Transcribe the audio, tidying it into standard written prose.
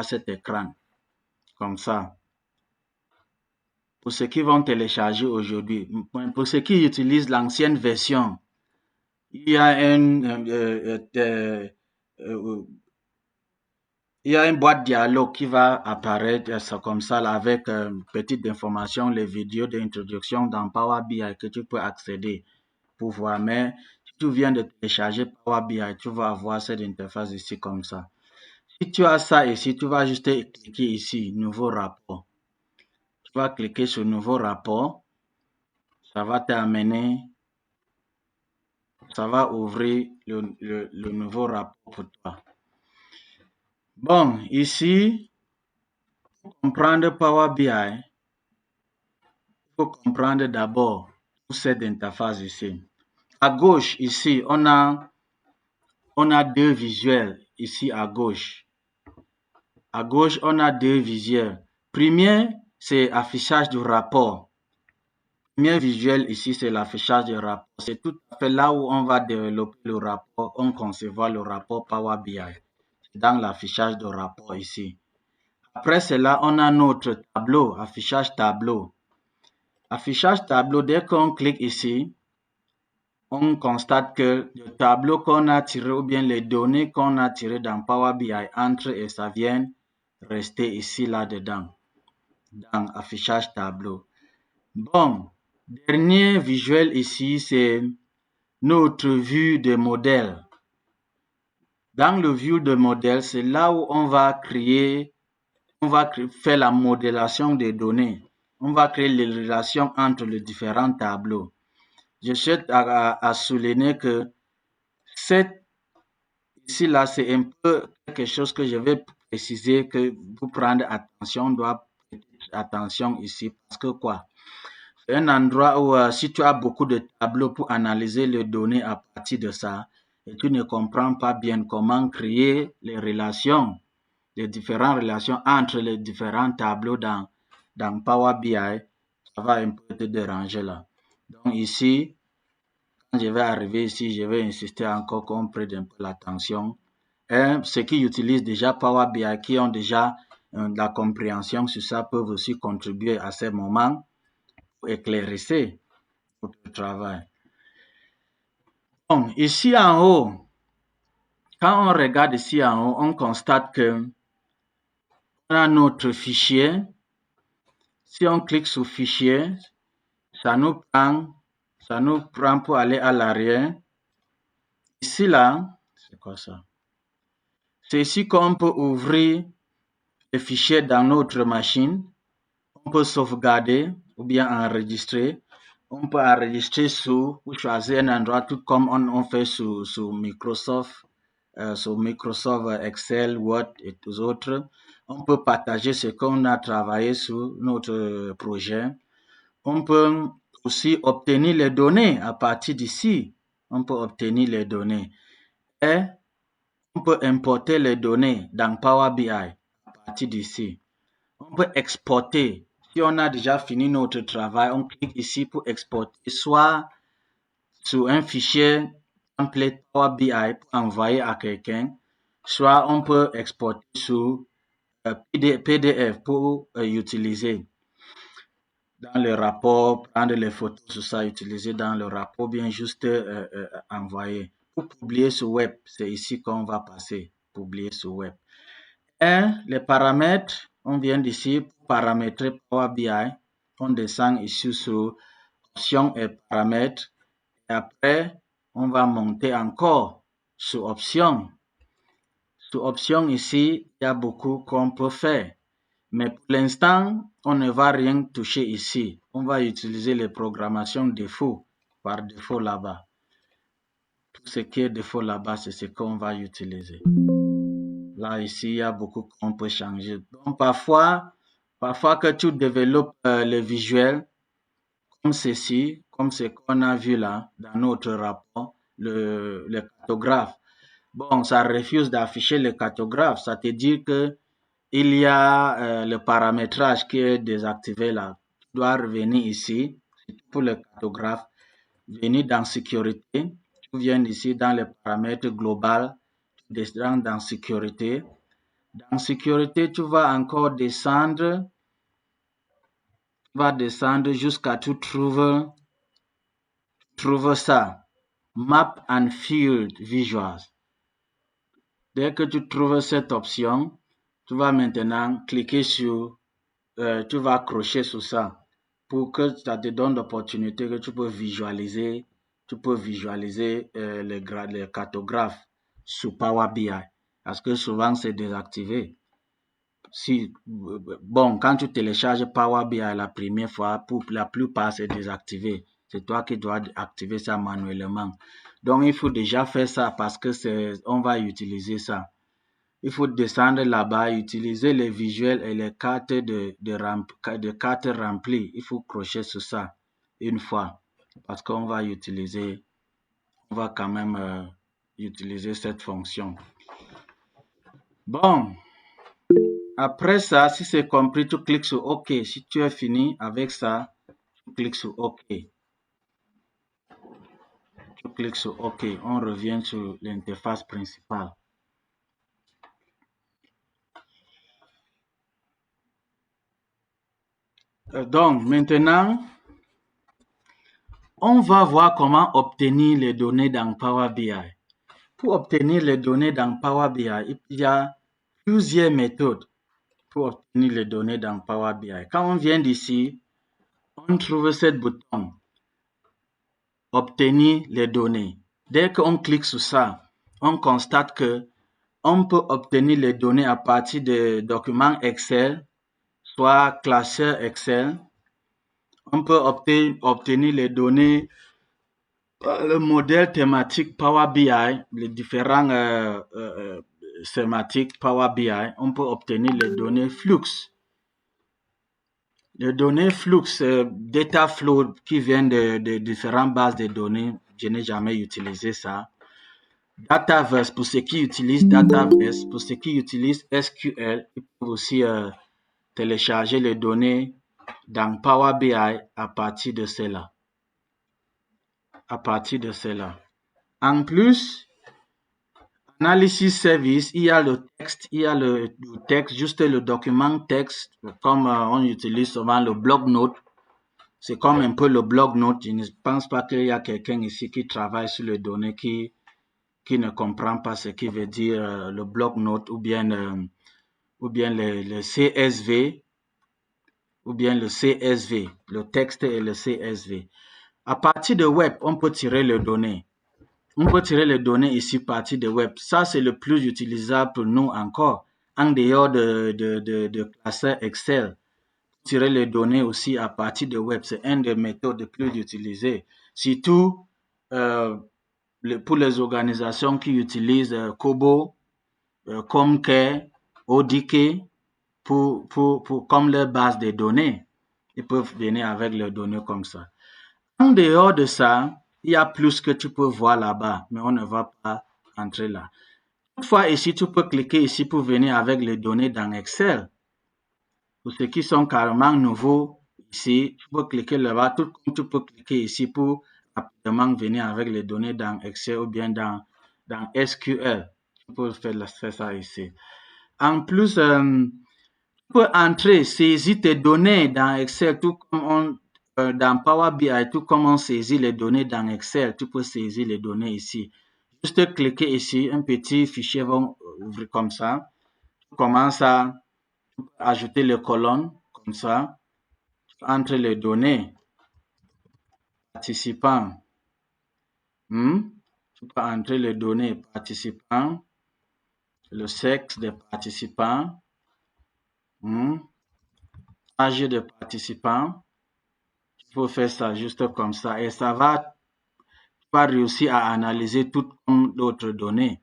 à cet écran, comme ça. Pour ceux qui vont télécharger aujourd'hui, pour ceux qui utilisent l'ancienne version, il y a une boîte dialogue qui va apparaître comme ça là, avec petite information, les vidéos d'introduction dans Power BI que tu peux accéder pour voir. Mais si tu viens de télécharger Power BI, tu vas avoir cette interface ici comme ça. Si tu as ça ici, tu vas juste cliquer ici, nouveau rapport. Tu vas cliquer sur nouveau rapport. Ça va t'amener, ça va ouvrir le nouveau rapport pour toi. Bon, ici, pour comprendre Power BI, il faut comprendre d'abord cette interface ici. À gauche, ici, on a deux visuels ici à gauche. À gauche, on a deux visuels. Premier, c'est affichage du rapport. Premier visuel ici, c'est l'affichage du rapport. C'est tout à fait là où on va développer le rapport, on concevoir le rapport Power BI. Dans l'affichage du rapport ici. Après cela, on a notre tableau, affichage tableau. Affichage tableau, dès qu'on clique ici, on constate que le tableau qu'on a tiré ou bien les données qu'on a tirées dans Power BI entrent et ça vient rester ici là-dedans, dans affichage tableau. Bon, dernier visuel ici, c'est notre vue de modèle. Dans le vue de modèle, c'est là où on va créer, faire la modélisation des données. On va créer les relations entre les différents tableaux. Je souhaite à souligner que ici là, c'est un peu quelque chose que je vais préciser que vous prendre attention, on doit prêter attention ici parce que quoi? C'est un endroit où si tu as beaucoup de tableaux pour analyser les données à partir de ça et tu ne comprends pas bien comment créer les relations, les différentes relations entre les différents tableaux dans Power BI, ça va un peu te déranger là. Donc ici, quand je vais arriver ici, je vais insister encore qu'on prête un peu l'attention. Et ceux qui utilisent déjà Power BI, qui ont déjà la compréhension sur ça, peuvent aussi contribuer à ces moments pour éclaircir votre travail. Bon, ici en haut, quand on regarde ici en haut, on constate que on a notre fichier. Si on clique sur fichier, ça nous prend pour aller à l'arrière. Ici là, c'est quoi ça? C'est ici qu'on peut ouvrir les fichiers dans notre machine. On peut sauvegarder ou bien enregistrer. On peut enregistrer ou choisir un endroit tout comme on fait sur Microsoft, sur Microsoft Excel, Word et tous autres. On peut partager ce qu'on a travaillé sur notre projet. On peut aussi obtenir les données à partir d'ici. On peut obtenir les données. Et on peut importer les données dans Power BI à partir d'ici. On peut exporter. Si on a déjà fini notre travail, on clique ici pour exporter, soit sur un fichier template Power BI pour envoyer à quelqu'un, soit on peut exporter sur PDF pour utiliser dans le rapport, prendre les photos sur ça, utiliser dans le rapport, bien juste envoyer. Pour publier sur web, c'est ici qu'on va passer, publier sur web. Et les paramètres, on vient d'ici pour paramétrer Power BI. On descend ici sur options et paramètres. Et après, on va monter encore sur options. Sur options ici, il y a beaucoup qu'on peut faire. Mais pour l'instant, on ne va rien toucher ici. On va utiliser les programmations défaut par défaut là-bas. Tout ce qui est défaut là-bas, c'est ce qu'on va utiliser. Là, ici, il y a beaucoup qu'on peut changer. Donc, parfois que tu développes les visuels, comme ceci, comme ce qu'on a vu là, dans notre rapport, le cartographe. Bon, ça refuse d'afficher le cartographe. Ça te dit que il y a le paramétrage qui est désactivé là. Tu dois revenir ici, pour le cartographe, venir dans sécurité. Tu viens ici dans les paramètres globaux, tu descends dans sécurité. Dans sécurité, tu vas encore descendre. Tu vas descendre jusqu'à tu trouves ça. Map and Field Visuals. Dès que tu trouves cette option, tu vas maintenant cliquer sur, tu vas accrocher sur ça pour que ça te donne l'opportunité que tu peux visualiser les cartographes sur Power BI. Parce que souvent c'est désactivé. Bon, quand tu télécharges Power BI la première fois, pour la plupart c'est désactivé. C'est toi qui dois activer ça manuellement. Donc il faut déjà faire ça parce que on va utiliser ça. Il faut descendre là-bas, utiliser les visuels et les cartes de cartes remplies. Il faut crocher sur ça une fois parce qu'on va quand même utiliser cette fonction. Bon, après ça, si c'est compris, tu cliques sur OK. Si tu es fini avec ça, tu cliques sur OK. Tu cliques sur OK. On revient sur l'interface principale. Donc, maintenant, on va voir comment obtenir les données dans Power BI. Pour obtenir les données dans Power BI, il y a plusieurs méthodes pour obtenir les données dans Power BI. Quand on vient d'ici, on trouve ce bouton « Obtenir les données ». Dès qu'on clique sur ça, on constate que on peut obtenir les données à partir de documents Excel, soit classeurs Excel. On peut obtenir les données le modèle thématique Power BI, les différents thématiques Power BI, on peut obtenir les données flux. Les données flux, data flow qui viennent de différentes bases de données, je n'ai jamais utilisé ça. Dataverse, pour ceux qui utilisent Dataverse, pour ceux qui utilisent SQL, ils peuvent aussi télécharger les données dans Power BI à partir de cela. En plus, Analysis Service, il y a le texte, juste le document texte, comme on utilise souvent le bloc-notes. C'est comme un peu le bloc-notes. Je ne pense pas qu'il y a quelqu'un ici qui travaille sur les données qui ne comprend pas ce qui veut dire le bloc-notes ou bien le CSV, le texte et le CSV. À partir de web, on peut tirer les données. On peut tirer les données ici à partir de web. Ça, c'est le plus utilisable pour nous encore. En dehors de classeur Excel, tirer les données aussi à partir de web, c'est une des méthodes les plus utilisées. Surtout pour les organisations qui utilisent Kobo, Comcare, ODK comme leur base de données. Ils peuvent venir avec les données comme ça. En dehors de ça, il y a plus que tu peux voir là-bas, mais on ne va pas entrer là. Toutefois, ici, tu peux cliquer ici pour venir avec les données dans Excel. Pour ceux qui sont carrément nouveaux, ici, tu peux cliquer là-bas, tout comme tu peux cliquer ici pour rapidement venir avec les données dans Excel ou bien dans SQL. Tu peux faire ça ici. En plus, tu peux entrer, saisir tes données dans Excel, tout comme dans Power BI, tout comme on saisit les données dans Excel, tu peux saisir les données ici. Juste cliquer ici, un petit fichier va ouvrir comme ça. Tu commences à ajouter les colonnes comme ça entre les données participants. Tu peux entrer les données participants, le sexe des participants, âge des participants. Tu peux faire ça juste comme ça et ça va réussir à analyser toutes d'autres données.